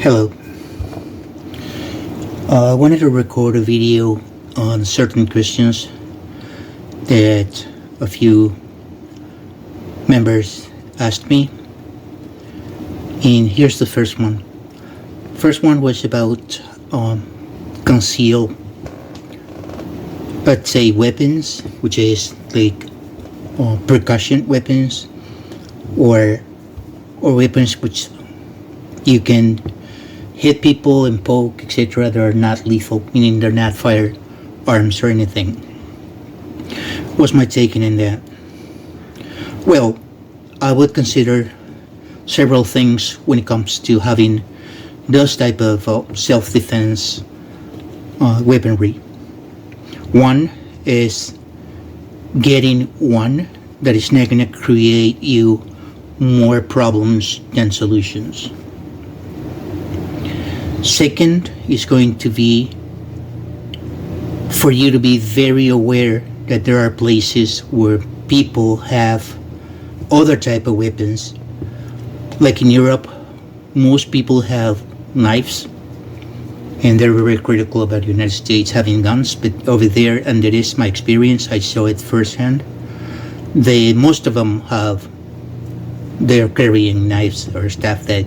Hello. I wanted to record a video on certain questions that a few members asked me. And here's the first one. First one was about conceal, let's say, weapons, which is like percussion weapons or weapons which you can hit people and poke, etc. That are not lethal, meaning they're not firearms or anything. What's my take in that? Well, I would consider several things when it comes to having those type of self-defense weaponry. One is getting one that is not going to create you more problems than solutions. Second is going to be for you to be very aware that there are places where people have other type of weapons. Like in Europe, most people have knives, and they're very critical about the United States having guns. But over there, and that is my experience, I saw it firsthand. Most of them they're carrying knives or stuff that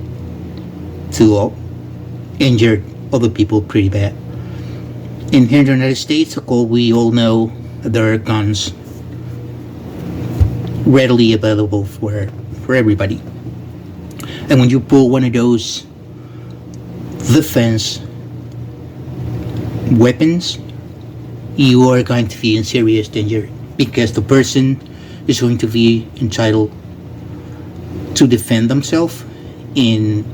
to injured other people pretty bad. In here in the United States, we all know there are guns readily available for everybody. And when you pull one of those defense weapons, you are going to be in serious danger because the person is going to be entitled to defend themselves and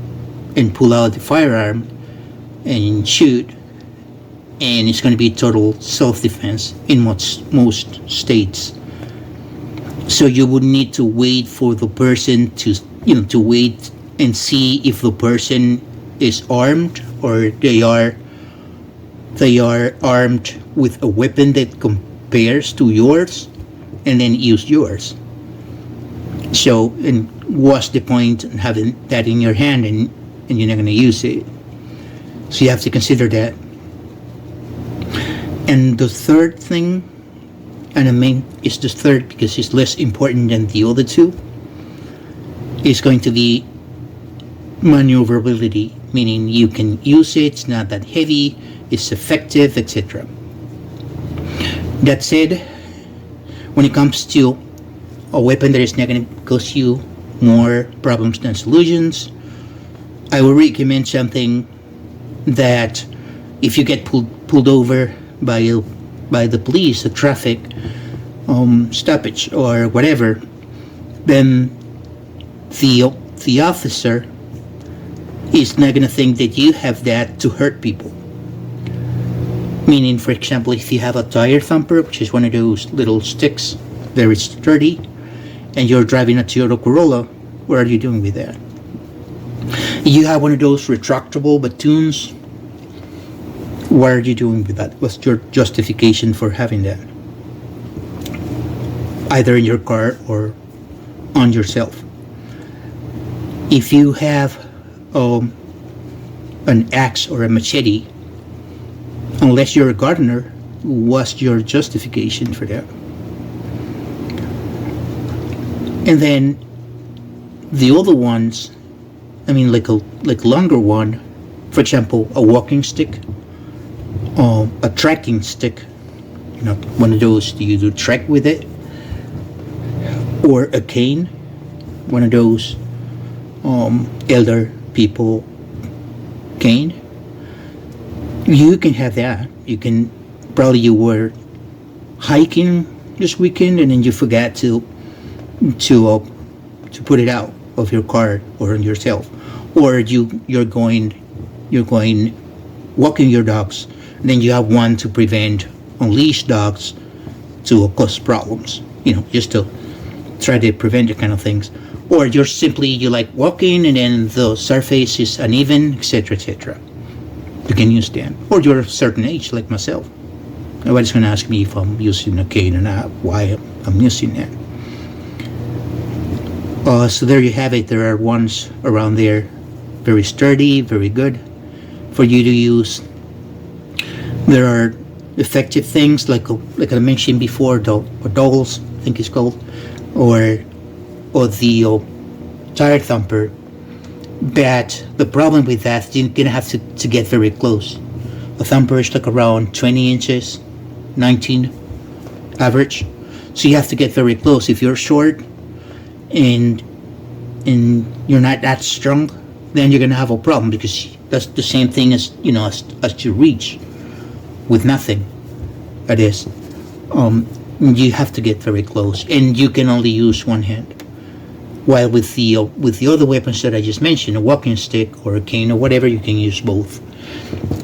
pull out the firearm and shoot, and it's going to be total self-defense in most states. So you would need to wait for the person to wait and see if the person is armed or they are armed with a weapon that compares to yours, and then use yours. So, and what's the point in having that in your hand and you're not going to use it? So you have to consider that. And the third thing, and I mean it's the third because it's less important than the other two, is going to be maneuverability, meaning you can use it, it's not that heavy, it's effective, etc. That said, when it comes to a weapon that is not going to cause you more problems than solutions, I would recommend something that if you get pulled over by the police, a traffic stoppage or whatever, then the officer is not going to think that you have that to hurt people. Meaning, for example, if you have a tire thumper, which is one of those little sticks, very sturdy, and you're driving a Toyota Corolla, what are you doing with that? You have one of those retractable batons, what are you doing with that? What's your justification for having that? Either in your car or on yourself. If you have an axe or a machete, unless you're a gardener, what's your justification for that? And then the other ones, I mean, like longer one, for example, a walking stick, a trekking stick, one of those you do trek with it, or a cane, one of those elder people cane. You can have that. You were hiking this weekend and then you forgot to put it out of your car or on yourself, or you're going walking your dogs, and then you have one to prevent unleashed dogs to cause problems, just to try to prevent the kind of things. Or you like walking and then the surface is uneven, etc. You can use that. Or you're a certain age like myself, nobody's going to ask me if I'm using a cane or not, why I'm using that. So there you have it. There are ones around there very sturdy, very good for you to use. There are effective things like I mentioned before, or dolls, I think it's called, or the tire thumper. But the problem with that, you're gonna have to get very close. A thumper is like around 20 inches, 19 average. So you have to get very close. If you're short and you're not that strong, then you're gonna have a problem, because that's the same thing as as to reach with nothing. That is, you have to get very close, and you can only use one hand. While with the other weapons that I just mentioned, a walking stick or a cane or whatever, you can use both.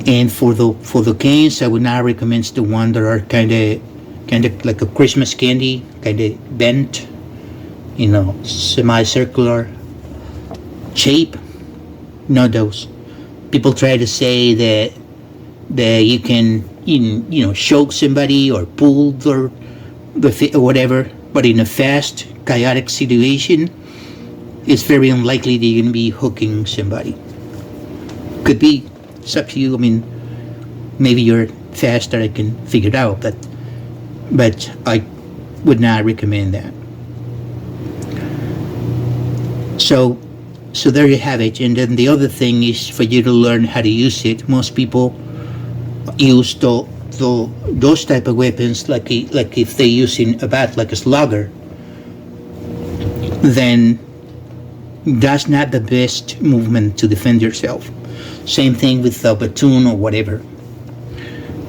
And for the canes, I would not recommend the one that are kind of like a Christmas candy, kind of bent, semicircular shape. Not those. People try to say that you can choke somebody or pull the feet or whatever, but in a fast, chaotic situation, it's very unlikely that you're going to be hooking somebody. Could be. It's up to you. I mean, maybe you're faster, I can figure it out, but I would not recommend that. So there you have it. And then the other thing is for you to learn how to use it. Most people use those type of weapons like if they're using a bat, like a slugger, then that's not the best movement to defend yourself. Same thing with a platoon or whatever.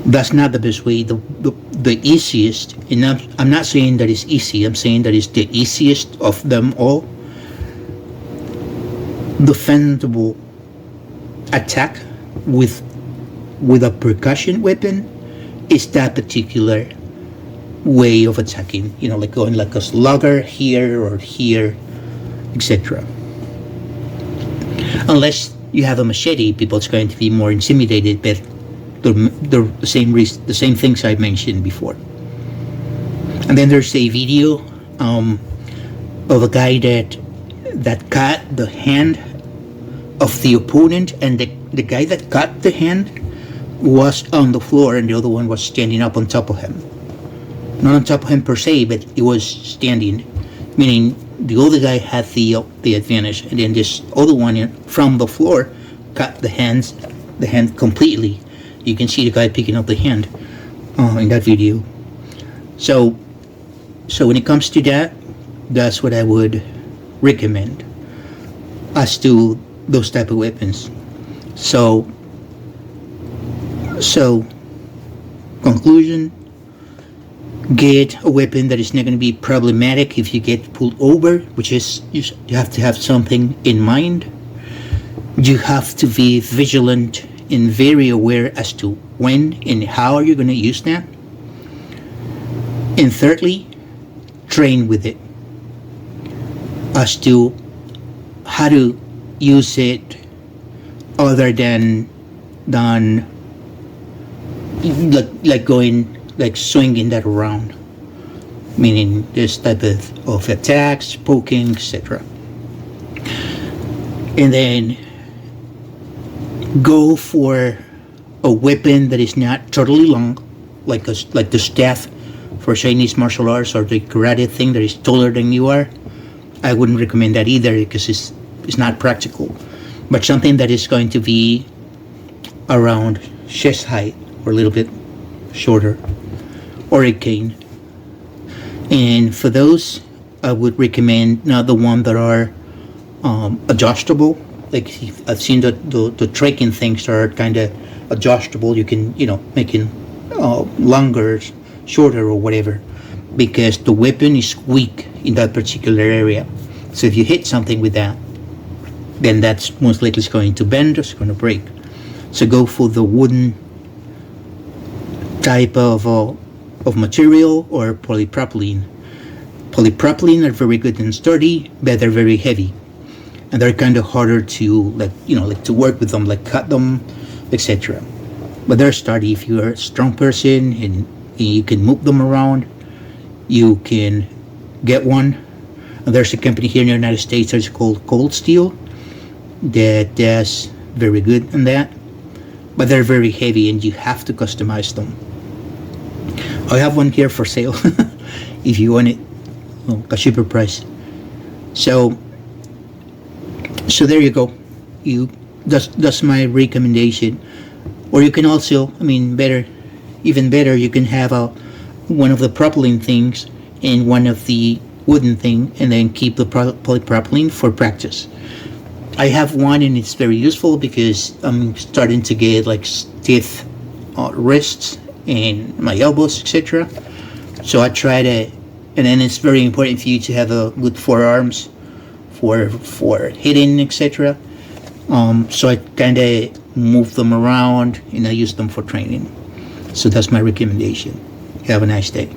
That's not the best way. The easiest, and I'm not saying that it's easy, I'm saying that it's the easiest of them all. Defendable attack with a percussion weapon is that particular way of attacking, like going like a slugger here or here, etc. Unless you have a machete, people's going to be more intimidated, but the same things I mentioned before. And then there's a video of a guy that cut the hand of the opponent, and the guy that cut the hand was on the floor and the other one was standing up on top of him. Not on top of him per se, but he was standing, meaning the other guy had the advantage, and then this other one from the floor cut the hand completely. You can see the guy picking up the hand in that video. So when it comes to that, that's what I would recommend as to those type of weapons. So conclusion: get a weapon that is not going to be problematic if you get pulled over, which is you have to have something in mind. You have to be vigilant and very aware as to when and how you're going to use that. And thirdly, train with it as to how to use it other than like going, like swinging that around, meaning this type of attacks, poking, etc. And then go for a weapon that is not totally long, like the staff for Chinese martial arts or the karate thing that is taller than you are. I wouldn't recommend that either, because it's not practical. But something that is going to be around chest height or a little bit shorter, or a cane. And for those, I would recommend not the ones that are adjustable. Like I've seen the trekking things that are kind of adjustable. You can make it longer, shorter, or whatever, because the weapon is weak in that particular area. So if you hit something with that, then that's most likely going to bend or it's going to break. So go for the wooden type of material, or polypropylene. Polypropylene are very good and sturdy, but they're very heavy, and they're kind of harder to to work with them, like cut them, etc. But they're sturdy. If you're a strong person and you can move them around, you can get one. And there's a company here in the United States that's called Cold Steel, that does very good on that, but they're very heavy and you have to customize them. I have one here for sale if you want it, a cheaper price. So there you go. That's my recommendation. Or you can also, even better, you can have one of the propylene things and one of the wooden thing, and then keep the polypropylene for practice. I have one and it's very useful because I'm starting to get like stiff wrists and my elbows, etc. So I try to, and then it's very important for you to have a good forearms for hitting, etc. So I kind of move them around and I use them for training. So that's my recommendation. Have a nice day.